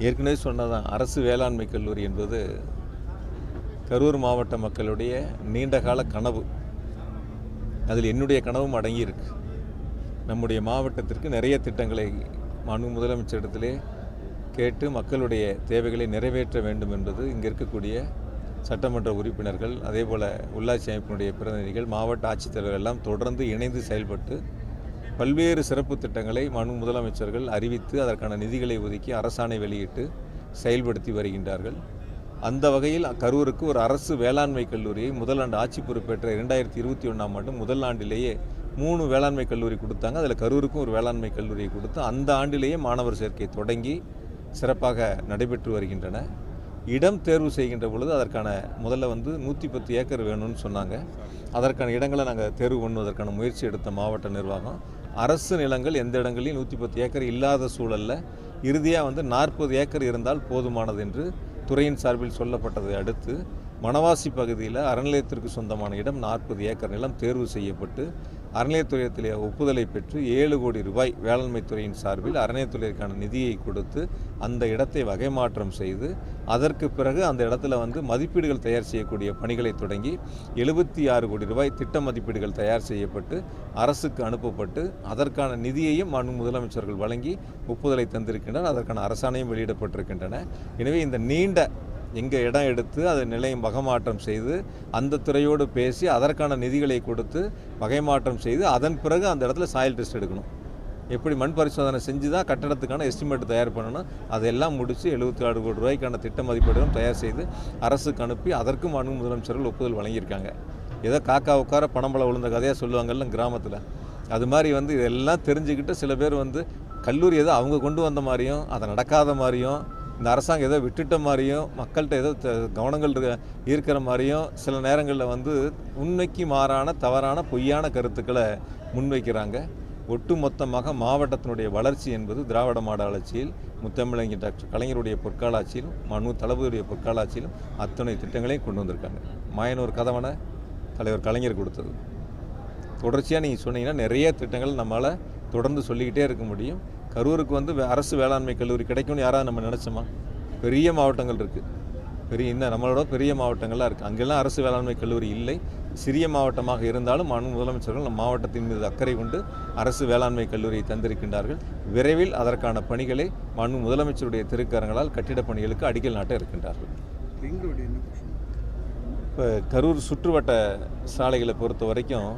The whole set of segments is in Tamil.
ஏற்கனவே சொன்னதான், அரசு வேளாண்மை கல்லூரி என்பது கரூர் மாவட்ட மக்களுடைய நீண்டகால கனவு. அதில் என்னுடைய கனவும் அடங்கியிருக்கு. நம்முடைய மாவட்டத்திற்கு நிறைய திட்டங்களை முதலமைச்சரிடத்திலே கேட்டு மக்களுடைய தேவைகளை நிறைவேற்ற வேண்டும் என்பது இங்கே இருக்கக்கூடிய சட்டமன்ற உறுப்பினர்கள், அதே போல் உள்ளாட்சி அமைப்பினுடைய பிரதிநிதிகள், மாவட்ட ஆட்சித்தலைவர் எல்லாம் தொடர்ந்து இணைந்து செயல்பட்டு பல்வேறு சிறப்பு திட்டங்களை முதலமைச்சர்கள் அறிவித்து அதற்கான நிதிகளை ஒதுக்கி அரசாணை வெளியிட்டு செயல்படுத்தி வருகின்றார்கள். அந்த வகையில் கரூருக்கு ஒரு அரசு வேளாண்மை கல்லூரியை முதலாண்டு ஆட்சி பொறுப்பேற்ற 2021ஆம் ஆண்டு முதல் ஆண்டிலேயே 3 வேளாண்மை கல்லூரி கொடுத்தாங்க. அதில் கரூருக்கும் ஒரு வேளாண்மை கல்லூரியை கொடுத்து அந்த ஆண்டிலேயே மாணவர் சேர்க்கை தொடங்கி சிறப்பாக நடைபெற்று வருகின்றன. இடம் தேர்வு செய்கின்ற பொழுது அதற்கான முதல்ல 110 ஏக்கர் வேணும்னு சொன்னாங்க. அதற்கான இடங்களை நாங்கள் தேர்வு பண்ணுவதற்கான முயற்சி எடுத்த மாவட்ட நிர்வாகம், அரசு நிலங்கள் எந்த இடங்களிலும் 110 ஏக்கர் இல்லாத சூழலில் இறுதியாக 40 ஏக்கர் இருந்தால் போதுமானது என்று துறையின் சார்பில் சொல்லப்பட்டதை அடுத்து மணவாசி பகுதியில் அறநிலையத்திற்கு சொந்தமான இடம் 40 ஏக்கர் நிலம் தேர்வு செய்யப்பட்டு அறநிலையத்துறையத்திலே ஒப்புதலை பெற்று 7 கோடி ரூபாய் வேளாண்மை துறையின் சார்பில் அறநிலையத்துறைக்கான நிதியை கொடுத்து அந்த இடத்தை வகை மாற்றம் செய்து அதற்கு பிறகு அந்த இடத்துல மதிப்பீடுகள் தயார் செய்யக்கூடிய பணிகளை தொடங்கி 76 கோடி ரூபாய் திட்ட மதிப்பீடுகள் தயார் செய்யப்பட்டு அரசுக்கு அனுப்பப்பட்டு அதற்கான நிதியையும் முதலமைச்சர்கள் வழங்கி ஒப்புதலை தந்திருக்கின்றனர். அதற்கான அரசாணையும் வெளியிடப்பட்டிருக்கின்றன. எனவே இந்த நீண்ட எங்கே இடம் எடுத்து அதை நிலையம் வகைமாற்றம் செய்து அந்த துறையோடு பேசி அதற்கான நிதிகளை கொடுத்து வகைமாற்றம் செய்து அதன் பிறகு அந்த இடத்துல சாயில் டெஸ்ட் எடுக்கணும். எப்படி மண் பரிசோதனை செஞ்சு தான் கட்டடத்துக்கான எஸ்டிமேட் தயார் பண்ணணும். அதெல்லாம் முடித்து 76 கோடி ரூபாய்க்கான திட்ட மதிப்பீடுகளும் தயார் செய்து அரசுக்கு அனுப்பி அதற்கும் முதலமைச்சர்கள் ஒப்புதல் வழங்கியிருக்காங்க. ஏதோ காக்கா உட்கார பணம்பளம் விழுந்த கதையாக சொல்லுவாங்கல்ல கிராமத்தில், அது மாதிரி இதெல்லாம் தெரிஞ்சுக்கிட்டு சில பேர் கல்லூரி ஏதோ அவங்க கொண்டு வந்த மாதிரியும் அதை நடக்காத மாதிரியும் இந்த அரசாங்கம் ஏதோ விட்டுட்ட மாதிரியும் மக்கள்கிட்ட ஏதோ கவனங்கள் இருக்கிற மாதிரியும் சில நேரங்களில் உண்மைக்கு மாறான தவறான பொய்யான கருத்துக்களை முன்வைக்கிறாங்க. ஒட்டுமொத்தமாக மாவட்டத்தினுடைய வளர்ச்சி என்பது திராவிட மாடல் ஆட்சியில் முத்தமிழறிஞர் டாக்டர் கலைஞருடைய பொற்கால ஆட்சியிலும் தளபதியுடைய பொற்கால ஆட்சியிலும் அத்தனை திட்டங்களையும் கொண்டு வந்திருக்காங்க. மாயனூர் கதவனை தலைவர் கலைஞர் கொடுத்தது. தொடர்ச்சியாக நீங்கள் சொன்னீங்கன்னா நிறைய திட்டங்கள் நம்மளால் தொடர்ந்து சொல்லிக்கிட்டே இருக்க முடியும். கரூருக்கு அரசு வேளாண்மை கல்லூரி கிடைக்கும்னு யாராவது நம்ம நினச்சோமா? பெரிய மாவட்டங்கள் இருக்குது, நம்மளோட பெரிய மாவட்டங்கள்லாம் இருக்குது. அங்கெல்லாம் அரசு வேளாண்மை கல்லூரி இல்லை. சிறிய மாவட்டமாக இருந்தாலும் முதலமைச்சர்கள் நம் மாவட்டத்தின் மீது அக்கறை கொண்டு அரசு வேளாண்மை கல்லூரியை தந்திருக்கின்றார்கள். விரைவில் அதற்கான பணிகளை முதலமைச்சருடைய திருக்கரங்களால் கட்டிடப் பணிகளுக்கு அடிக்கல் நாட்ட இருக்கின்றார்கள். இப்போ கரூர் சுற்றுவட்ட சாலைகளை பொறுத்த வரைக்கும்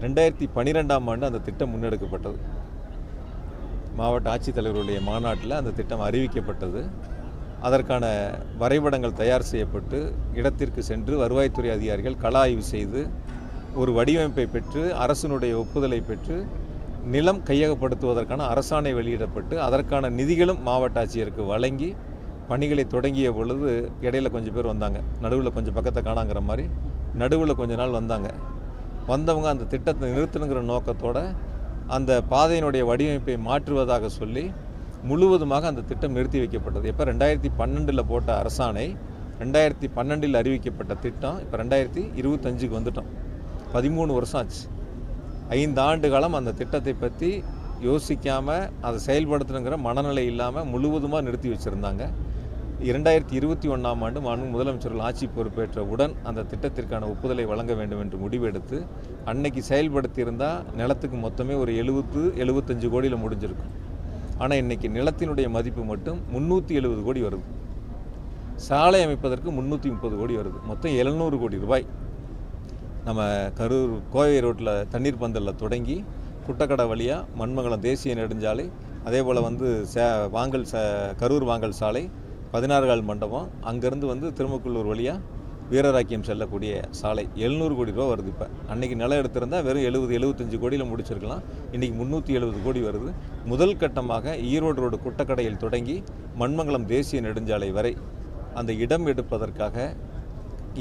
2012ஆம் ஆண்டு அந்த திட்டம் முன்னெடுக்கப்பட்டது. மாவட்ட ஆட்சித்தலைவருடைய மாநாட்டில் அந்த திட்டம் அறிவிக்கப்பட்டது. அதற்கான வரைபடங்கள் தயார் செய்யப்பட்டு இடத்திற்கு சென்று வருவாய்த்துறை அதிகாரிகள் கள ஆய்வு செய்து ஒரு வடிவமைப்பை பெற்று அரசினுடைய ஒப்புதலை பெற்று நிலம் கையகப்படுத்துவதற்கான அரசாணை வெளியிடப்பட்டு அதற்கான நிதிகளும் மாவட்ட ஆட்சியருக்கு வழங்கி பணிகளை தொடங்கிய பொழுது இடையில கொஞ்சம் பேர் வந்தாங்க. நடுவில் கொஞ்சம் பக்கத்தை காணாங்கிற மாதிரி நடுவில் கொஞ்ச நாள் வந்தவங்க அந்த திட்டத்தை நிறுத்தணுங்கிற நோக்கத்தோடு அந்த பாதையினுடைய வடிவமைப்பை மாற்றுவதாக சொல்லி முழுவதுமாக அந்த திட்டம் நிறுத்தி வைக்கப்பட்டது. இப்போ 2012 போட்ட அரசாணை, 2012 அறிவிக்கப்பட்ட திட்டம் இப்போ 2025க்கு வந்துட்டோம். 13 வருஷம் ஆச்சு. 5 ஆண்டு காலம் அந்த திட்டத்தை பற்றி யோசிக்காமல் அதை செயல்படுத்தணுங்கிற மனநிலை இல்லாமல் முழுவதுமாக நிறுத்தி வச்சுருந்தாங்க. 2021ஆம் ஆண்டு முதலமைச்சர்கள் ஆட்சி பொறுப்பேற்றவுடன் அந்த திட்டத்திற்கான ஒப்புதலை வழங்க வேண்டும் என்று முடிவெடுத்து அன்னைக்கு செயல்படுத்தியிருந்தால் நிலத்துக்கு மொத்தமே ஒரு 70-75 கோடியில் முடிஞ்சிருக்கும். ஆனால் இன்றைக்கி நிலத்தினுடைய மதிப்பு மட்டும் 370 கோடி வருது. சாலை அமைப்பதற்கு 330 கோடி வருது. மொத்தம் 700 கோடி ரூபாய். நம்ம கரூர் கோவை ரோட்டில் தண்ணீர் பந்தலில் தொடங்கி குட்டக்கடை வழியாக மண்மங்கலம் தேசிய நெடுஞ்சாலை, அதே போல் கரூர் வாங்கல் சாலை, 16 கால் மண்டபம், அங்கேருந்து திருமக்குள்ளூர் வழியாக வீரராக்கியம் செல்லக்கூடிய சாலை 700 கோடி ரூபா வருது. இப்போ அன்றைக்கி நிலம் எடுத்திருந்தால் வெறும் 70-75 கோடியில் முடிச்சிருக்கலாம். இன்றைக்கி 370 கோடி வருது. முதல் கட்டமாக ஈரோடு ரோடு குட்டக்கடையில் தொடங்கி மண்மங்கலம் தேசிய நெடுஞ்சாலை வரை அந்த இடம் எடுப்பதற்காக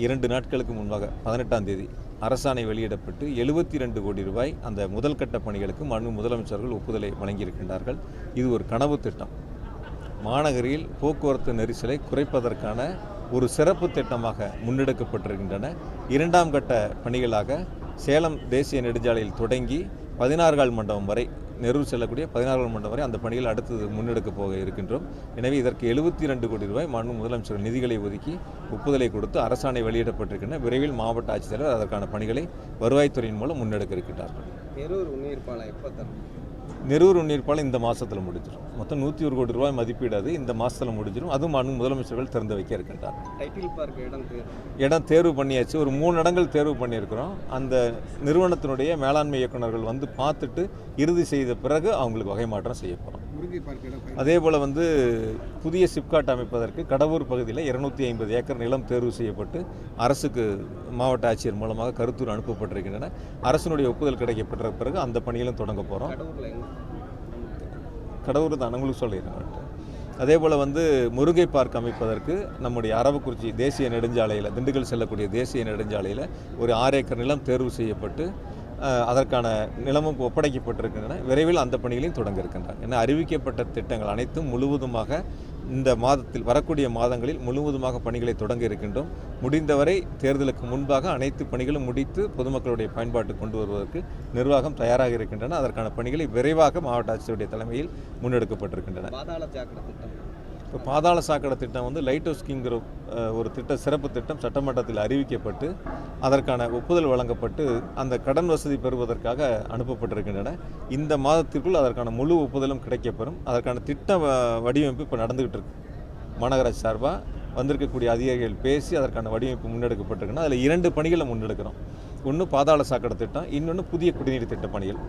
2 நாட்களுக்கு முன்பாக 18ஆம் தேதி அரசாணை வெளியிடப்பட்டு 72 கோடி ரூபாய் அந்த முதல் கட்ட பணிகளுக்கு முதலமைச்சர்கள் ஒப்புதலை வழங்கியிருக்கின்றார்கள். இது ஒரு கனவு திட்டம். மாநகரில் போக்குவரத்து நெரிசலை குறைப்பதற்கான ஒரு சிறப்பு திட்டமாக முன்னெடுக்கப்பட்டிருக்கின்றன. 2ஆம் கட்ட பணிகளாக சேலம் தேசிய நெடுஞ்சாலையில் தொடங்கி 16 கால் மண்டபம் வரை நெரூர் செல்லக்கூடிய 16 மண்டலம் வரை அந்த பணிகள் அடுத்து முன்னெடுக்க போக இருக்கின்றோம். எனவே இதற்கு 72 கோடி ரூபாய் மாண்பு முதலமைச்சர் நிதிகளை ஒதுக்கி ஒப்புதலை கொடுத்து அரசாணை வெளியிடப்பட்டிருக்கின்றன. விரைவில் மாவட்ட ஆட்சித்தலைவர் அதற்கான பணிகளை வருவாய்த்துறையின் மூலம் முன்னெடுக்க இருக்கின்றார்கள். நெரூர் உண்ணீர் பாலம் எப்போ தரும்? நெரூர் உண்ணீர் பாலம் இந்த மாதத்தில் முடிஞ்சிடும். மொத்தம் 101 கோடி ரூபாய் மதிப்பீடு அது இந்த மாதத்தில் முடிஞ்சிடும். அதுவும் மாண்பு முதலமைச்சர்கள் திறந்து வைக்க இருக்கின்றார். டைட்டில் பார்க் இடம் தேர்வு பண்ணியாச்சு. ஒரு 3 இடங்கள் தேர்வு பண்ணியிருக்கிறோம். அந்த நிறுவனத்தினுடைய மேலாண்மை இயக்குநர்கள் வந்து பார்த்துட்டு இறுதி செய்த பிறகு அவங்களுக்கு வகை மாற்றம் செய்ய போகிறோம். அதே போல் புதிய சிப்காட் அமைப்பதற்கு கடவூர் பகுதியில் 250 ஏக்கர் நிலம் தேர்வு செய்யப்பட்டு அரசுக்கு மாவட்ட ஆட்சியர் மூலமாக கருத்தூர் அனுப்பப்பட்டிருக்கின்றன. அரசினுடைய ஒப்புதல் கிடைக்கப்பட்ட பிறகு அந்த பணிகளும் தொடங்க போகிறோம். கடவுர் தான் உங்களுக்கு சொல்லிடுறேன். அதே போல் முருகை பார்க் அமைப்பதற்கு நம்முடைய அரவக்குறிச்சி தேசிய நெடுஞ்சாலையில் திண்டுக்கல் செல்லக்கூடிய தேசிய நெடுஞ்சாலையில் ஒரு 6 ஏக்கர் நிலம் தேர்வு செய்யப்பட்டு அதற்கான நிலமும் ஒப்படைக்கப்பட்டிருக்கின்றன. விரைவில் அந்த பணிகளையும் தொடங்க இருக்கின்றன. ஏன்னா அறிவிக்கப்பட்ட திட்டங்கள் அனைத்தும் முழுவதுமாக இந்த மாதத்தில் வரக்கூடிய மாதங்களில் முழுவதுமாக பணிகளை தொடங்க இருக்கின்றோம். முடிந்தவரை தேர்தலுக்கு முன்பாக அனைத்து பணிகளும் முடித்து பொதுமக்களுடைய பயன்பாட்டு கொண்டு வருவதற்கு நிர்வாகம் தயாராக இருக்கின்றன. அதற்கான பணிகளை விரைவாக மாவட்ட ஆட்சியருடைய தலைமையில் முன்னெடுக்கப்பட்டிருக்கின்றன. இப்போ பாதாள சாக்கடை திட்டம் லைட் ஹவுஸ்கிங்கிற ஒரு சிறப்பு திட்டம் சட்டமன்றத்தில் அறிவிக்கப்பட்டு அதற்கான ஒப்புதல் வழங்கப்பட்டு அந்த கடன் வசதி பெறுவதற்காக அனுப்பப்பட்டிருக்கின்றன. இந்த மாதத்திற்குள் அதற்கான முழு ஒப்புதலும் கிடைக்கப்பெறும். அதற்கான திட்ட வடிவமைப்பு இப்போ நடந்துகிட்டு இருக்கு. மாநகராட்சி சார்பாக வந்திருக்கக்கூடிய அதிகாரிகள் பேசி அதற்கான வடிவமைப்பு முன்னெடுக்கப்பட்டிருக்குன்னா அதில் 2 பணிகளை முன்னெடுக்கிறோம். ஒன்று பாதாள சாக்கடை திட்டம், இன்னொன்று புதிய குடிநீர் திட்ட பணிகள்.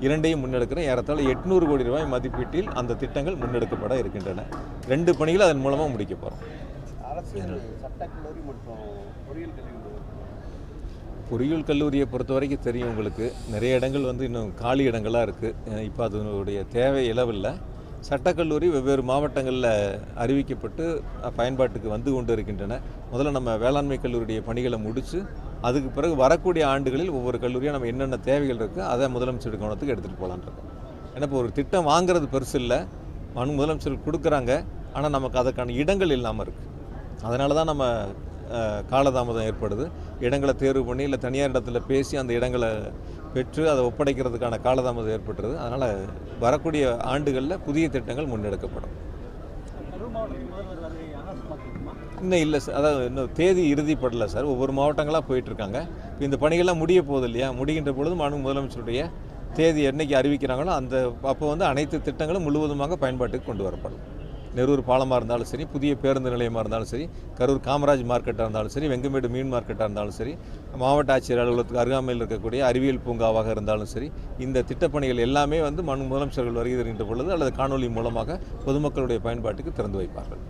2ஐயும் முன்னெடுக்கிறோம். ஏறத்தாழ 800 கோடி ரூபாய் மதிப்பீட்டில் அந்த திட்டங்கள் முன்னெடுக்கப்பட இருக்கின்றன. 2 பணிகள் அதன் மூலமாக முடிக்க போகிறோம். பொறியியல் கல்லூரியை பொறுத்த வரைக்கும் தெரியும் உங்களுக்கு, நிறைய இடங்கள் இன்னும் காலி இடங்களாக இருக்குது. இப்போ அதனுடைய தேவை இளவில்லை. சட்டக்கல்லூரி வெவ்வேறு மாவட்டங்களில் அறிவிக்கப்பட்டு பயன்பாட்டுக்கு வந்து கொண்டு இருக்கின்றன. முதல்ல நம்ம வேளாண்மை கல்லூரியுடைய பணிகளை முடித்து அதுக்கு பிறகு வரக்கூடிய ஆண்டுகளில் ஒவ்வொரு கல்லூரியாக நம்ம என்னென்ன தேவைகள் இருக்குது அதை முதலமைச்சர் கவனத்துக்கு எடுத்துகிட்டு போகலான்னு இருக்கோம். ஏன்னா இப்போ ஒரு திட்டம் வாங்குறது பெருசு இல்லை, முதலமைச்சர் கொடுக்குறாங்க, ஆனால் நமக்கு அதற்கான இடங்கள் இல்லாமல் இருக்குது. அதனால தான் நம்ம காலதாமதம் ஏற்படுது. இடங்களை தேர்வு பண்ணி இல்லை தனியார் இடத்துல பேசி அந்த இடங்களை பெற்று அதை ஒப்படைக்கிறதுக்கான காலதாமதம் ஏற்பட்டுருது. அதனால் வரக்கூடிய ஆண்டுகளில் புதிய திட்டங்கள் முன்னெடுக்கப்படும். இன்னும் இல்லை சார், அதாவது இன்னும் தேதி இறுதிப்படலை சார். ஒவ்வொரு மாவட்டங்களாக போயிட்டுருக்காங்க. இப்போ இந்த பணிகள்லாம் முடிய போகுது இல்லையா? முடிகின்ற பொழுது முதலமைச்சருடைய தேதி என்னைக்கு அறிவிக்கிறாங்களோ அப்போ அனைத்து திட்டங்களும் முழுவதுமாக பயன்பாட்டுக்கு கொண்டு வரப்படும். நெரூர் பாலமாக இருந்தாலும் சரி, புதிய பேருந்து நிலையமாக இருந்தாலும் சரி, கரூர் காமராஜ் மார்க்கெட்டாக இருந்தாலும் சரி, வெங்கமேடு மீன் மார்க்கெட்டாக இருந்தாலும் சரி, மாவட்ட ஆட்சியர் அலுவலகத்துக்கு அருகாமையில் இருக்கக்கூடிய அறிவியல் பூங்காவாக இருந்தாலும் சரி, இந்த திட்டப்பணிகள் எல்லாமே முதலமைச்சர்கள் வருகை தருகின்ற பொழுது அல்லது காணொலி மூலமாக பொதுமக்களுடைய பயன்பாட்டுக்கு திறந்து வைப்பார்கள்.